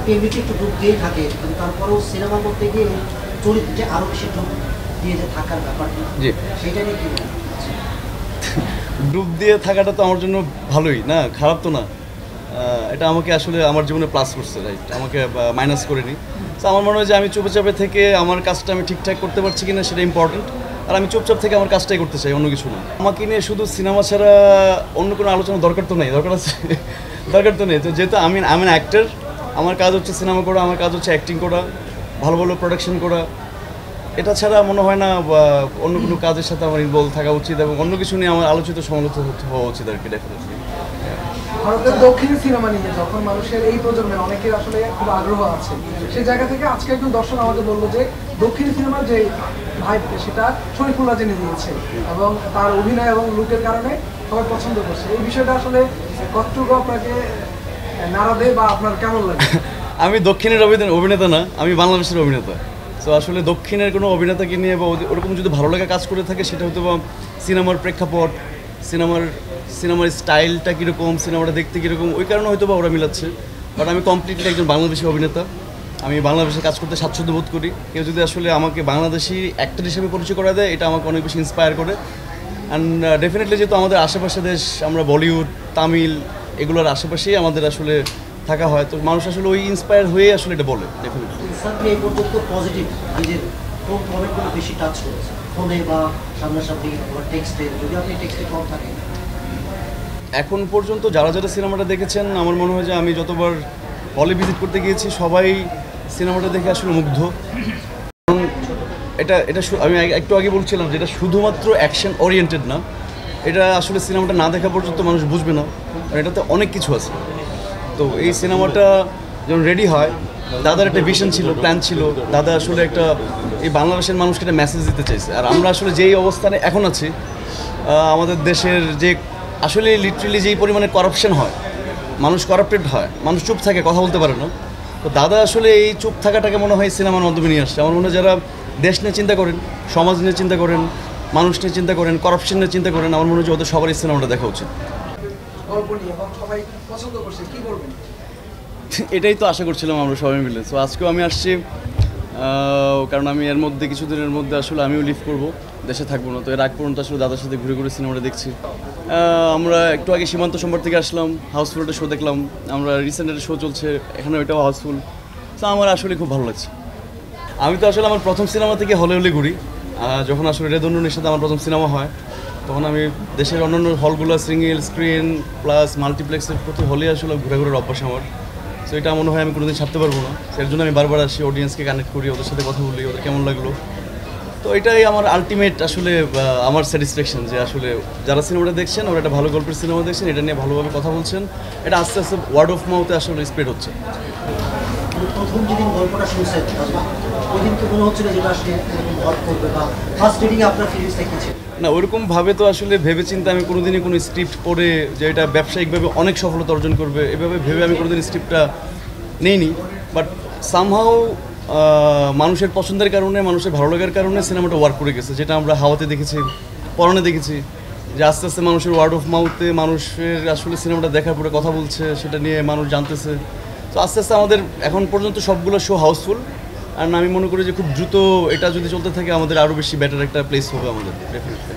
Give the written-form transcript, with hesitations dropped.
আপনি এমনিতে একটু ডুব দিয়েই থাকে, কিন্তু তারপরেও সিনেমার মধ্যে গিয়ে চরিত্রে আরও বেশি ডুব দিয়ে যে থাকার ব্যাপারটা, সেটা নিয়ে কি বলবেন? ডুব দিয়ে থাকাটা তো আমার জন্য ভালোই না, খারাপ তো না। এটা আমাকে আসলে আমার জীবনে প্লাস করছে, রাইট, আমাকে মাইনাস করেনি। তো আমার মনে হয় যে আমি চুপে চাপে থেকে আমার কাজটা আমি ঠিকঠাক করতে পারছি কিনা সেটা ইম্পর্টেন্ট, আর আমি চুপচাপ থেকে আমার কাজটাই করতে চাই, অন্য কিছু না। আমাকে নিয়ে শুধু সিনেমা ছাড়া অন্য কোনো আলোচনা দরকার তো নেই, দরকার আছে দরকার তো নেই। তো যেহেতু আমি অ্যাক্টার, আমার কাজ হচ্ছে সিনেমা করা, আমার কাজ হচ্ছে অ্যাক্টিং করা, ভালো ভালো প্রোডাকশন করা। এটা ছাড়া মনে হয় না অন্য কোনো কাজের সাথে আমার ইনভলভ থাকা উচিত, এবং অন্য কিছু নিয়ে আমার আলোচিত সমালোচিত হওয়া উচিত আর কি। ডেফিনেটলি ভারতের দক্ষিণী সিনেমা নিয়ে যখন মানুষের এই প্রজন্মের অনেকের আসলে খুব আগ্রহ আছে, সেই জায়গা থেকে আজকে একজন দর্শক আমাকে বললো যে দক্ষিণী সিনেমার যে ভাইব সেটা শরীফুল্লাহ জেনে দিয়েছে, এবং তার অভিনয় এবং লুকের কারণে সবাই পছন্দ করছে। এই বিষয়টা আসলে কতটুকু আপনাকে নাড়া দেয় বা আপনার কেমন লাগে? আমি দক্ষিণের অভিনেতা না, আমি বাংলাদেশের অভিনেতা। তো আসলে দক্ষিণের কোনো অভিনেতাকে নিয়ে বা ওরকম যদি ভালো লাগা কাজ করে থাকে, সেটা হয়তো বা সিনেমার প্রেক্ষাপট, সিনেমার স্টাইলটা কীরকম, সিনেমাটা দেখতে কীরকম, ওই কারণে হয়তো বা ওরা মিলাচ্ছে। বাট আমি কমপ্লিটলি একজন বাংলাদেশি অভিনেতা, আমি বাংলাদেশে কাজ করতে স্বাচ্ছন্দ্য বোধ করি। কেউ যদি আসলে আমাকে বাংলাদেশি অ্যাক্টর হিসেবে পরিচয় করা দেয়, এটা আমাকে অনেক বেশি ইন্সপায়ার করে। অ্যান্ড ডেফিনেটলি যেহেতু আমাদের আশেপাশে দেশ, আমরা বলিউড, তামিল এগুলোর আশেপাশেই আমাদের আসলে থাকা হয়, তো মানুষ আসলে ওই ইন্সপায়ার হয়ে আসলে এটা বলে। ডেফিনেটলি এই পর্যন্ত পজিটিভ নিজের কোন কমেন্টগুলো বেশি টাচ করেছে, ফোনে বা সামনাসামনি বা টেক্সটে, যদি আপনি টেক্সটে কম থাকেন? এখন পর্যন্ত যারা সিনেমাটা দেখেছেন, আমার মনে হয় যে আমি যতবার হলে ভিজিট করতে গিয়েছি, সবাই সিনেমাটা দেখে আসলে মুগ্ধ। এটা আমি একটু আগে বলছিলাম যে এটা শুধুমাত্র অ্যাকশন ওরিয়েন্টেড না, এটা আসলে সিনেমাটা না দেখা পর্যন্ত মানুষ বুঝবে না, আর এটাতে অনেক কিছু আছে। তো এই সিনেমাটা যখন রেডি হয়, দাদার একটা ভিশন ছিল, প্ল্যান ছিল। দাদা আসলে একটা এই বাংলাদেশের মানুষকে একটা মেসেজ দিতে চাইছে। আর আমরা আসলে যেই অবস্থানে এখন আছি, আমাদের দেশের যে আসলে লিটারেলি যেই পরিমাণে করাপশন হয়, মানুষ করাপ্টেড হয়, মানুষ চুপ থাকে, কথা বলতে পারে না। তো দাদা আসলে এই চুপ থাকাটাকে মনে হয় সিনেমার মাধ্যমে নিয়ে আসছে। আমার মনে হয় যারা দেশ নিয়ে চিন্তা করেন, সমাজ নিয়ে চিন্তা করেন, মানুষ নিয়ে চিন্তা করেন, করাপশন নিয়ে চিন্তা করেন, আমার মনে হয় যে ওদের সবারই সিনেমাটা দেখা উচিত। এটাই তো আশা করছিলাম আমরা সবাই মিলে। তো আজকেও আমি আসছি, কারণ আমি এর মধ্যে কিছুদিনের মধ্যে আসলে আমিও লিভ করব, দেশে থাকবো না। তো এর আগ পর্যন্ত আসলে দাদার সাথে ঘুরে ঘুরে সিনেমাটা দেখছি। আমরা একটু আগে সীমান্ত সম্বার থেকে আসলাম, হাউসফুল একটা শো দেখলাম। আমরা রিসেন্ট একটা শো চলছে, এখানে ওইটাও হাউসফুল। তো আমার আসলে খুব ভালো লাগছে। আমি তো আসলে আমার প্রথম সিনেমা থেকে হলে ঘুরি। যখন আসলে রেদনুনের সাথে আমার প্রথম সিনেমা হয়, তখন আমি দেশের অন্যান্য হলগুলো, সিঙ্গেল স্ক্রিন প্লাস মাল্টিপ্লেক্সের প্রতি হলে আসলে ঘুরে ঘুরে অভ্যাস আমার। তো এটা মনে হয় আমি কোনোদিন ছাড়তে পারবো না। এর জন্য আমি বারবার আসি, অডিয়েন্সকে কানেক্ট করি, ওদের সাথে কথা বলি, ওদের কেমন লাগলো। তো এটাই আমার আলটিমেট আসলে আমার স্যাটিসফ্যাকশন, যে আসলে যারা সিনেমাটা দেখছেন, ওরা একটা ভালো গল্পের সিনেমা দেখছেন, এটা নিয়ে ভালোভাবে কথা বলছেন। এটা আস্তে আস্তে ওয়ার্ড অফ মাউথে আসলে স্প্রেড হচ্ছে। প্রথম যেদিন গল্পটা শুনছেন, ওই দিন তো মনে হচ্ছিল যেটা আসলে ভর করবে, বা ফার্স্ট রিডিংয়ে আপনার ফিলিংসটা কী ছিল? না, ওরকমভাবে তো আসলে ভেবেচিন্তে আমি কোনোদিনই কোনো স্ক্রিপ্ট পড়ে যে এটা ব্যবসায়িকভাবে অনেক সফলতা অর্জন করবে, এভাবে ভেবে আমি কোনোদিন স্ক্রিপ্টটা নেইনি। বাট সামহাও মানুষের পছন্দের কারণে, মানুষের ভালো লাগার কারণে সিনেমাটা ওয়ার্ক করে গেছে, যেটা আমরা হাওয়াতে দেখেছি, পরনে দেখেছি, যে আস্তে আস্তে মানুষের ওয়ার্ড অফ মাউথে মানুষের আসলে সিনেমাটা দেখার পরে কথা বলছে, সেটা নিয়ে মানুষ জানতেছে। তো আস্তে আস্তে আমাদের এখন পর্যন্ত সবগুলো শো হাউসফুল। আর আমি মনে করি যে খুব দ্রুত এটা যদি চলতে থাকে, আমাদের আরও বেশি বেটার একটা প্লেস হবে আমাদের, ডেফিনেটলি।